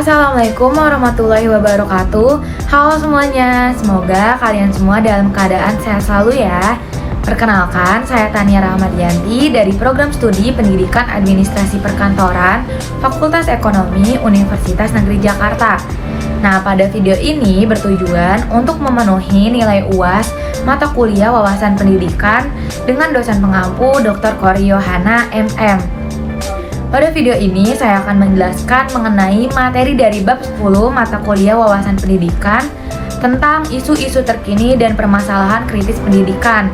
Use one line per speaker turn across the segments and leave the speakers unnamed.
Assalamualaikum warahmatullahi wabarakatuh. Halo semuanya, semoga kalian semua dalam keadaan sehat selalu ya. Perkenalkan, saya Tania Rahmadianti dari Program Studi Pendidikan Administrasi Perkantoran Fakultas Ekonomi Universitas Negeri Jakarta. Nah, pada video ini bertujuan untuk memenuhi nilai UAS mata kuliah wawasan pendidikan dengan dosen pengampu Dr. Kori Yohana MM. Pada video ini saya akan menjelaskan mengenai materi dari bab 10 mata kuliah wawasan pendidikan tentang isu-isu terkini dan permasalahan kritis pendidikan.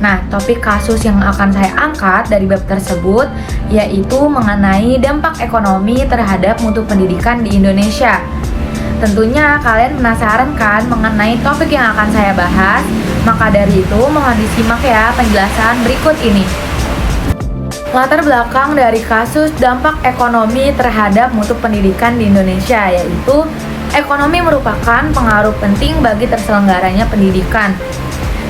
Nah, topik kasus yang akan saya angkat dari bab tersebut yaitu mengenai dampak ekonomi terhadap mutu pendidikan di Indonesia. Tentunya kalian penasaran kan mengenai topik yang akan saya bahas? Maka dari itu mohon disimak ya penjelasan berikut ini. Latar belakang dari kasus dampak ekonomi terhadap mutu pendidikan di Indonesia yaitu ekonomi merupakan pengaruh penting bagi terselenggaranya pendidikan.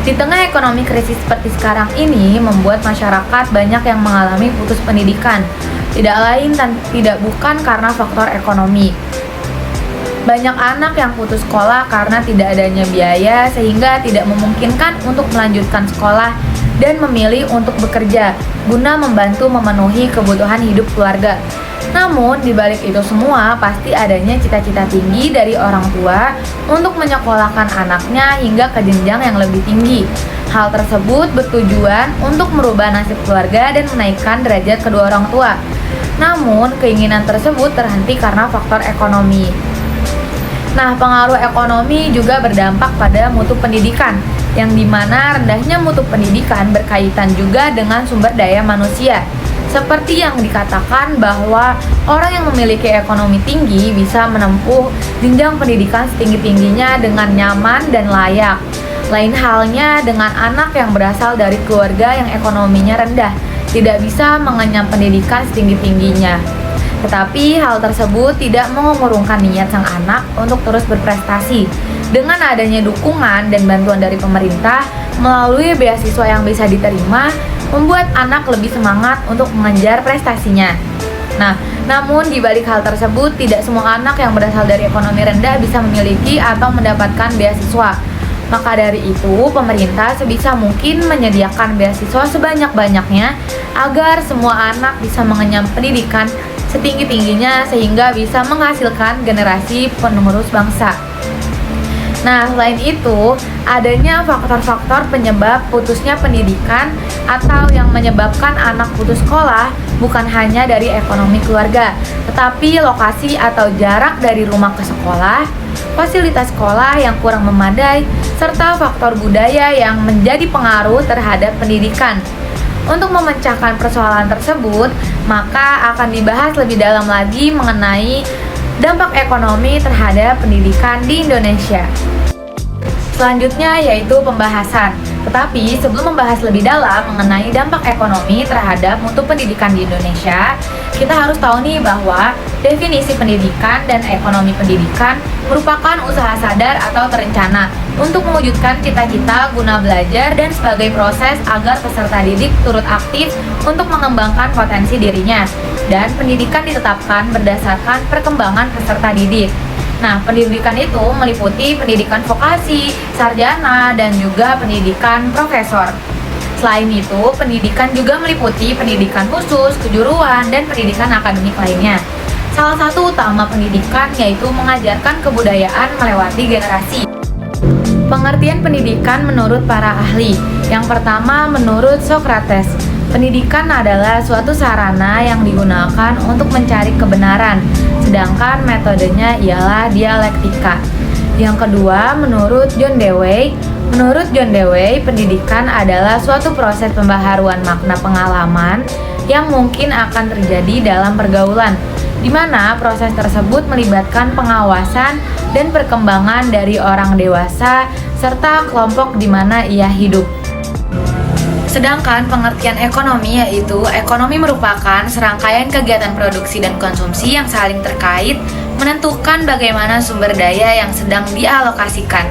Di tengah ekonomi krisis seperti sekarang ini membuat masyarakat banyak yang mengalami putus pendidikan, tidak lain dan tidak bukan karena faktor ekonomi. Banyak anak yang putus sekolah karena tidak adanya biaya sehingga tidak memungkinkan untuk melanjutkan sekolah dan memilih untuk bekerja guna membantu memenuhi kebutuhan hidup keluarga. Namun, di balik itu semua pasti adanya cita-cita tinggi dari orang tua untuk menyekolahkan anaknya hingga ke jenjang yang lebih tinggi. Hal tersebut bertujuan untuk merubah nasib keluarga dan menaikkan derajat kedua orang tua. Namun, keinginan tersebut terhenti karena faktor ekonomi. Nah, pengaruh ekonomi juga berdampak pada mutu pendidikan, yang dimana rendahnya mutu pendidikan berkaitan juga dengan sumber daya manusia. Seperti yang dikatakan bahwa orang yang memiliki ekonomi tinggi bisa menempuh jenjang pendidikan setinggi-tingginya dengan nyaman dan layak. Lain halnya dengan anak yang berasal dari keluarga yang ekonominya rendah, tidak bisa mengenyam pendidikan setinggi-tingginya. Tetapi hal tersebut tidak mengurungkan niat sang anak untuk terus berprestasi. Dengan adanya dukungan dan bantuan dari pemerintah melalui beasiswa yang bisa diterima, membuat anak lebih semangat untuk mengejar prestasinya. Nah, namun di balik hal tersebut, tidak semua anak yang berasal dari ekonomi rendah bisa memiliki atau mendapatkan beasiswa. Maka dari itu, pemerintah sebisa mungkin menyediakan beasiswa sebanyak-banyaknya agar semua anak bisa mengenyam pendidikan setinggi-tingginya sehingga bisa menghasilkan generasi penerus bangsa. Nah, selain itu, adanya faktor-faktor penyebab putusnya pendidikan atau yang menyebabkan anak putus sekolah bukan hanya dari ekonomi keluarga, tetapi lokasi atau jarak dari rumah ke sekolah, fasilitas sekolah yang kurang memadai, serta faktor budaya yang menjadi pengaruh terhadap pendidikan. Untuk memecahkan persoalan tersebut, maka akan dibahas lebih dalam lagi mengenai dampak ekonomi terhadap pendidikan di Indonesia. Selanjutnya yaitu pembahasan. Tetapi sebelum membahas lebih dalam mengenai dampak ekonomi terhadap mutu pendidikan di Indonesia, kita harus tahu nih bahwa definisi pendidikan dan ekonomi pendidikan merupakan usaha sadar atau terencana untuk mewujudkan cita-cita guna belajar dan sebagai proses agar peserta didik turut aktif untuk mengembangkan potensi dirinya. Dan pendidikan ditetapkan berdasarkan perkembangan peserta didik. Nah, pendidikan itu meliputi pendidikan vokasi, sarjana, dan juga pendidikan profesor. Selain itu, pendidikan juga meliputi pendidikan khusus, kejuruan, dan pendidikan akademik lainnya. Salah satu utama pendidikan yaitu mengajarkan kebudayaan melewati generasi. Pengertian pendidikan menurut para ahli. Yang pertama, menurut Socrates, pendidikan adalah suatu sarana yang digunakan untuk mencari kebenaran, sedangkan metodenya ialah dialektika. Yang kedua, menurut John Dewey, pendidikan adalah suatu proses pembaharuan makna pengalaman yang mungkin akan terjadi dalam pergaulan, di mana proses tersebut melibatkan pengawasan dan perkembangan dari orang dewasa serta kelompok di mana ia hidup. Sedangkan pengertian ekonomi yaitu ekonomi merupakan serangkaian kegiatan produksi dan konsumsi yang saling terkait, menentukan bagaimana sumber daya yang sedang dialokasikan.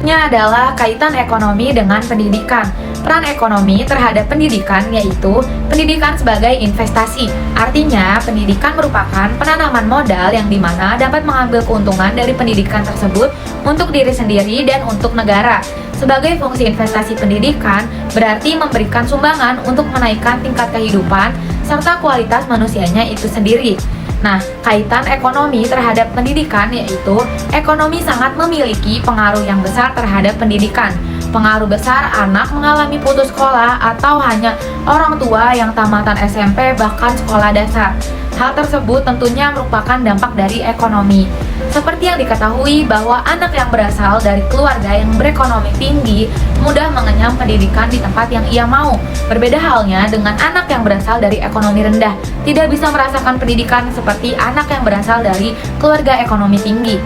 Adalah kaitan ekonomi dengan pendidikan. peran ekonomi terhadap pendidikan, yaitu pendidikan sebagai investasi. Artinya, pendidikan merupakan penanaman modal yang dimana dapat mengambil keuntungan dari pendidikan tersebut untuk diri sendiri dan untuk negara. Sebagai fungsi investasi pendidikan, berarti memberikan sumbangan untuk menaikkan tingkat kehidupan serta kualitas manusianya itu sendiri. Nah, kaitan ekonomi terhadap pendidikan, yaitu ekonomi sangat memiliki pengaruh yang besar terhadap pendidikan. Pengaruh besar anak mengalami putus sekolah atau hanya orang tua yang tamatan SMP bahkan sekolah dasar. Hal tersebut tentunya merupakan dampak dari ekonomi. Seperti yang diketahui bahwa anak yang berasal dari keluarga yang berekonomi tinggi mudah mengenyam pendidikan di tempat yang ia mau. Berbeda halnya dengan anak yang berasal dari ekonomi rendah, tidak bisa merasakan pendidikan seperti anak yang berasal dari keluarga ekonomi tinggi.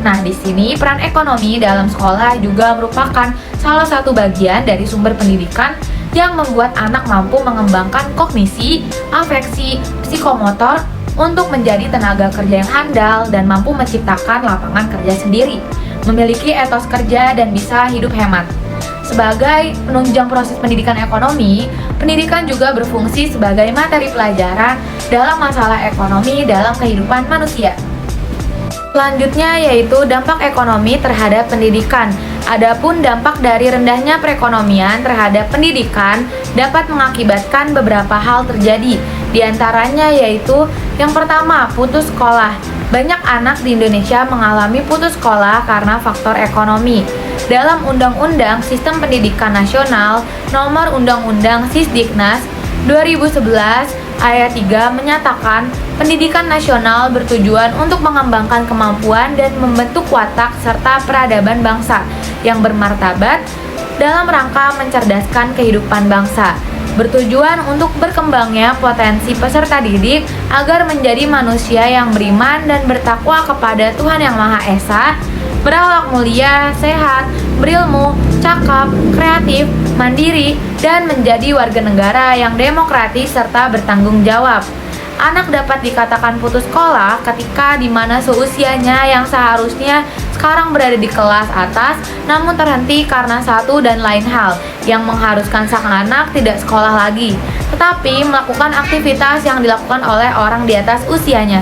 Nah, di sini peran ekonomi dalam sekolah juga merupakan salah satu bagian dari sumber pendidikan yang membuat anak mampu mengembangkan kognisi, afeksi, psikomotor untuk menjadi tenaga kerja yang handal dan mampu menciptakan lapangan kerja sendiri, memiliki etos kerja dan bisa hidup hemat. Sebagai penunjang proses pendidikan ekonomi, pendidikan juga berfungsi sebagai materi pelajaran dalam masalah ekonomi dalam kehidupan manusia. Selanjutnya yaitu dampak ekonomi terhadap pendidikan. Adapun dampak dari rendahnya perekonomian terhadap pendidikan dapat mengakibatkan beberapa hal terjadi. Di antaranya yaitu yang pertama, putus sekolah. Banyak anak di Indonesia mengalami putus sekolah karena faktor ekonomi. Dalam Undang-Undang Sistem Pendidikan Nasional Nomor Undang-Undang Sisdiknas 2011 Ayat 3 menyatakan pendidikan nasional bertujuan untuk mengembangkan kemampuan dan membentuk watak serta peradaban bangsa yang bermartabat dalam rangka mencerdaskan kehidupan bangsa. Bertujuan untuk berkembangnya potensi peserta didik agar menjadi manusia yang beriman dan bertakwa kepada Tuhan Yang Maha Esa, berakhlak mulia, sehat, berilmu, cakap, kreatif, mandiri, dan menjadi warga negara yang demokratis serta bertanggung jawab. Anak dapat dikatakan putus sekolah ketika di mana seusianya yang seharusnya sekarang berada di kelas atas namun terhenti karena satu dan lain hal yang mengharuskan sang anak tidak sekolah lagi, tetapi melakukan aktivitas yang dilakukan oleh orang di atas usianya.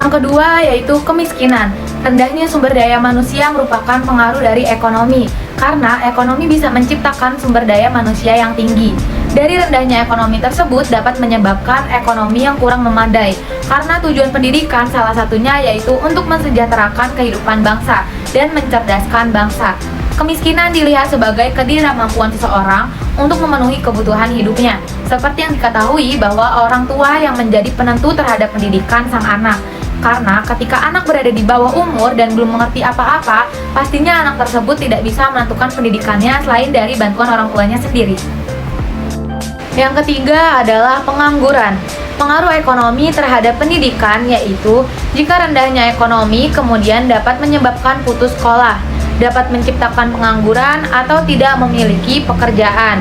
Yang kedua yaitu kemiskinan. Rendahnya sumber daya manusia merupakan pengaruh dari ekonomi, karena ekonomi bisa menciptakan sumber daya manusia yang tinggi. Dari rendahnya ekonomi tersebut dapat menyebabkan ekonomi yang kurang memadai, karena tujuan pendidikan salah satunya yaitu untuk mensejahterakan kehidupan bangsa dan mencerdaskan bangsa. Kemiskinan dilihat sebagai ketidakmampuan seseorang untuk memenuhi kebutuhan hidupnya, seperti yang diketahui bahwa orang tua yang menjadi penentu terhadap pendidikan sang anak. Karena ketika anak berada di bawah umur dan belum mengerti apa-apa, pastinya anak tersebut tidak bisa menentukan pendidikannya selain dari bantuan orang tuanya sendiri. Yang ketiga adalah pengangguran. Pengaruh ekonomi terhadap pendidikan yaitu jika rendahnya ekonomi kemudian dapat menyebabkan putus sekolah, dapat menciptakan pengangguran atau tidak memiliki pekerjaan.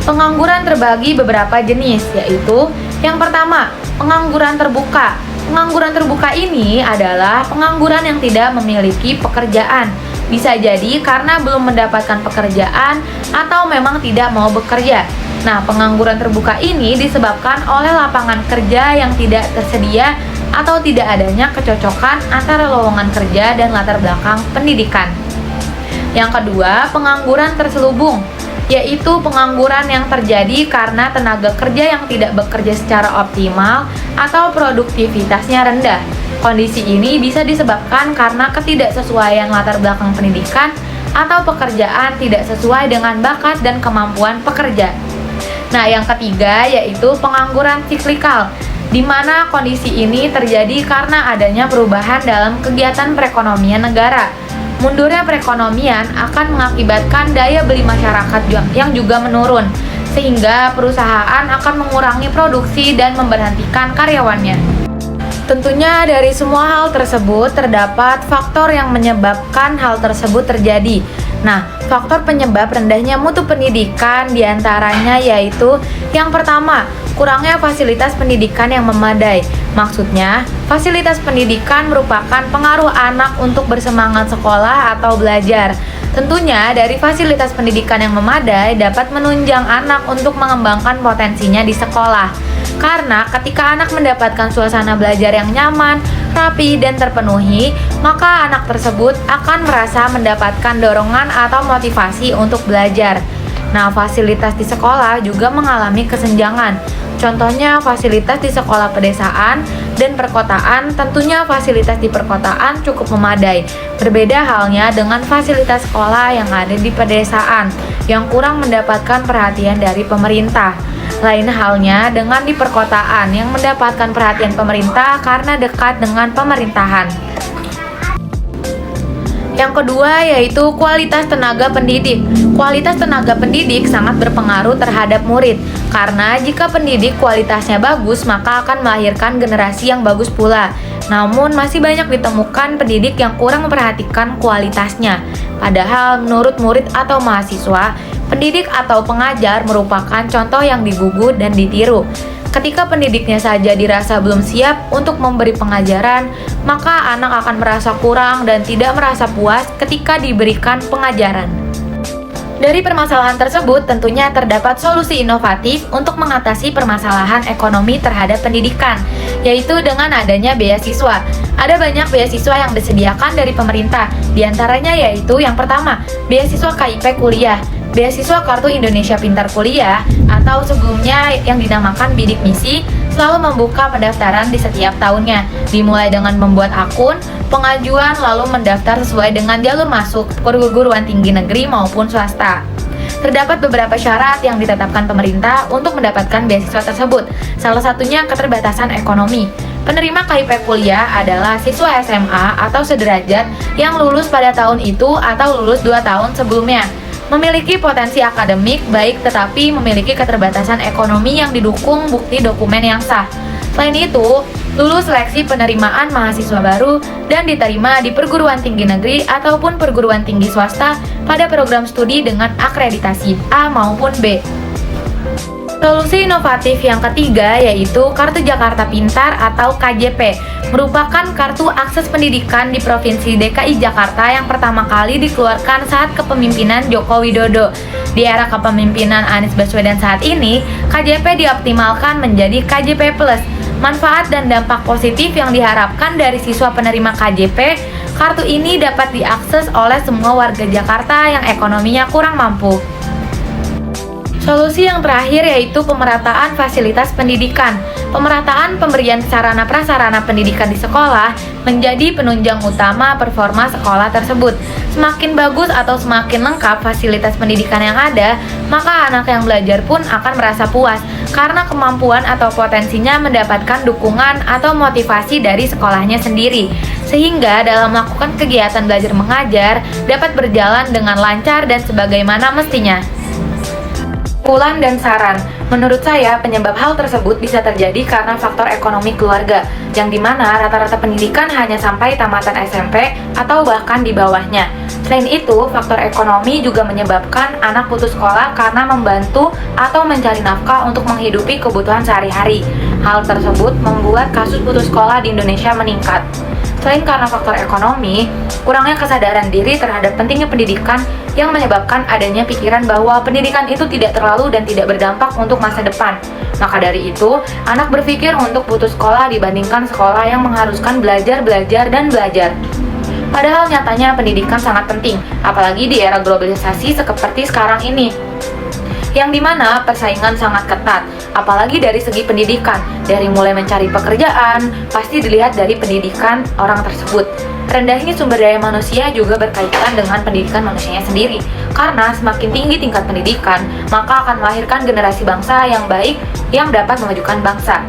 Pengangguran terbagi beberapa jenis, yaitu yang pertama, pengangguran terbuka. Pengangguran terbuka ini adalah pengangguran yang tidak memiliki pekerjaan. Bisa jadi karena belum mendapatkan pekerjaan atau memang tidak mau bekerja. Nah, pengangguran terbuka ini disebabkan oleh lapangan kerja yang tidak tersedia atau tidak adanya kecocokan antara lowongan kerja dan latar belakang pendidikan. Yang kedua, pengangguran terselubung, yaitu pengangguran yang terjadi karena tenaga kerja yang tidak bekerja secara optimal atau produktivitasnya rendah. Kondisi ini bisa disebabkan karena ketidaksesuaian latar belakang pendidikan atau pekerjaan tidak sesuai dengan bakat dan kemampuan pekerja. Nah, yang ketiga yaitu pengangguran siklikal, di mana kondisi ini terjadi karena adanya perubahan dalam kegiatan perekonomian negara. Mundurnya perekonomian akan mengakibatkan daya beli masyarakat yang juga menurun, sehingga perusahaan akan mengurangi produksi dan memberhentikan karyawannya. Tentunya dari semua hal tersebut terdapat faktor yang menyebabkan hal tersebut terjadi. Nah, faktor penyebab rendahnya mutu pendidikan diantaranya yaitu yang pertama, kurangnya fasilitas pendidikan yang memadai. Maksudnya, fasilitas pendidikan merupakan pengaruh anak untuk bersemangat sekolah atau belajar. Tentunya dari fasilitas pendidikan yang memadai dapat menunjang anak untuk mengembangkan potensinya di sekolah. Karena ketika anak mendapatkan suasana belajar yang nyaman, rapi, dan terpenuhi, maka anak tersebut akan merasa mendapatkan dorongan atau motivasi untuk belajar. Nah, fasilitas di sekolah juga mengalami kesenjangan. Contohnya fasilitas di sekolah pedesaan dan perkotaan, tentunya fasilitas di perkotaan cukup memadai. Berbeda halnya dengan fasilitas sekolah yang ada di pedesaan, yang kurang mendapatkan perhatian dari pemerintah. Lain halnya dengan di perkotaan yang mendapatkan perhatian pemerintah karena dekat dengan pemerintahan. Yang kedua yaitu kualitas tenaga pendidik. Kualitas tenaga pendidik sangat berpengaruh terhadap murid, karena jika pendidik kualitasnya bagus maka akan melahirkan generasi yang bagus pula. Namun masih banyak ditemukan pendidik yang kurang memperhatikan kualitasnya. Padahal menurut murid atau mahasiswa, pendidik atau pengajar merupakan contoh yang digugu dan ditiru. Ketika pendidiknya saja dirasa belum siap untuk memberi pengajaran, maka anak akan merasa kurang dan tidak merasa puas ketika diberikan pengajaran. Dari permasalahan tersebut, tentunya terdapat solusi inovatif untuk mengatasi permasalahan ekonomi terhadap pendidikan, yaitu dengan adanya beasiswa. Ada banyak beasiswa yang disediakan dari pemerintah, diantaranya yaitu yang pertama, beasiswa KIP kuliah, beasiswa Kartu Indonesia Pintar Kuliah, atau sebelumnya yang dinamakan Bidik Misi, selalu membuka pendaftaran di setiap tahunnya, dimulai dengan membuat akun, pengajuan, lalu mendaftar sesuai dengan jalur masuk perguruan tinggi negeri maupun swasta. Terdapat beberapa syarat yang ditetapkan pemerintah untuk mendapatkan beasiswa tersebut, salah satunya keterbatasan ekonomi. Penerima KIP kuliah adalah siswa SMA atau sederajat yang lulus pada tahun itu atau lulus 2 tahun sebelumnya, memiliki potensi akademik baik tetapi memiliki keterbatasan ekonomi yang didukung bukti dokumen yang sah. Selain itu, lulus seleksi penerimaan mahasiswa baru dan diterima di perguruan tinggi negeri ataupun perguruan tinggi swasta pada program studi dengan akreditasi A maupun B. Solusi inovatif yang ketiga yaitu Kartu Jakarta Pintar atau KJP, merupakan kartu akses pendidikan di Provinsi DKI Jakarta yang pertama kali dikeluarkan saat kepemimpinan Joko Widodo. Di era kepemimpinan Anies Baswedan saat ini, KJP dioptimalkan menjadi KJP Plus. Manfaat dan dampak positif yang diharapkan dari siswa penerima KJP, kartu ini dapat diakses oleh semua warga Jakarta yang ekonominya kurang mampu. Solusi yang terakhir yaitu pemerataan fasilitas pendidikan. Pemerataan pemberian sarana prasarana pendidikan di sekolah menjadi penunjang utama performa sekolah tersebut. Semakin bagus atau semakin lengkap fasilitas pendidikan yang ada, maka anak yang belajar pun akan merasa puas karena kemampuan atau potensinya mendapatkan dukungan atau motivasi dari sekolahnya sendiri. Sehingga dalam melakukan kegiatan belajar mengajar dapat berjalan dengan lancar dan sebagaimana mestinya. Kesimpulan dan saran, menurut saya penyebab hal tersebut bisa terjadi karena faktor ekonomi keluarga, yang dimana rata-rata pendidikan hanya sampai tamatan SMP atau bahkan di bawahnya. Selain itu, faktor ekonomi juga menyebabkan anak putus sekolah karena membantu atau mencari nafkah untuk menghidupi kebutuhan sehari-hari. Hal tersebut membuat kasus putus sekolah di Indonesia meningkat. Selain karena faktor ekonomi, kurangnya kesadaran diri terhadap pentingnya pendidikan yang menyebabkan adanya pikiran bahwa pendidikan itu tidak terlalu dan tidak berdampak untuk masa depan. Maka dari itu, anak berpikir untuk putus sekolah dibandingkan sekolah yang mengharuskan belajar, dan belajar. Padahal nyatanya pendidikan sangat penting, apalagi di era globalisasi seperti sekarang ini, yang dimana persaingan sangat ketat, apalagi dari segi pendidikan. Dari mulai mencari pekerjaan, pasti dilihat dari pendidikan orang tersebut. Rendahnya sumber daya manusia juga berkaitan dengan pendidikan manusianya sendiri. Karena semakin tinggi tingkat pendidikan, maka akan melahirkan generasi bangsa yang baik yang dapat memajukan bangsa.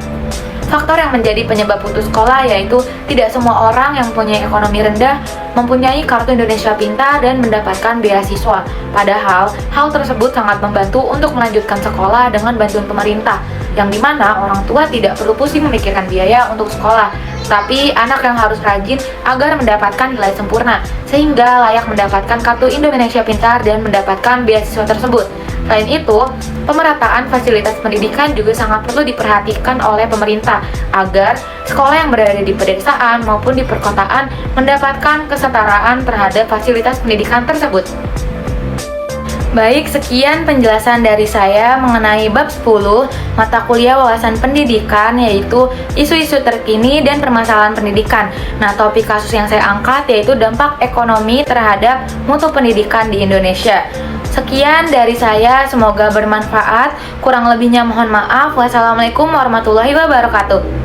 Faktor yang menjadi penyebab putus sekolah yaitu tidak semua orang yang mempunyai ekonomi rendah mempunyai Kartu Indonesia Pintar dan mendapatkan beasiswa. Padahal, hal tersebut sangat membantu untuk melanjutkan sekolah dengan bantuan pemerintah, yang dimana orang tua tidak perlu pusing memikirkan biaya untuk sekolah, tapi anak yang harus rajin agar mendapatkan nilai sempurna, sehingga layak mendapatkan Kartu Indonesia Pintar dan mendapatkan beasiswa tersebut. Selain itu, pemerataan fasilitas pendidikan juga sangat perlu diperhatikan oleh pemerintah agar sekolah yang berada di pedesaan maupun di perkotaan mendapatkan kesetaraan terhadap fasilitas pendidikan tersebut. Baik, sekian penjelasan dari saya mengenai bab 10 mata kuliah wawasan pendidikan, yaitu isu-isu terkini dan permasalahan pendidikan. Nah, topik kasus yang saya angkat yaitu dampak ekonomi terhadap mutu pendidikan di Indonesia. Sekian dari saya, semoga bermanfaat. Kurang lebihnya mohon maaf. Wassalamualaikum warahmatullahi wabarakatuh.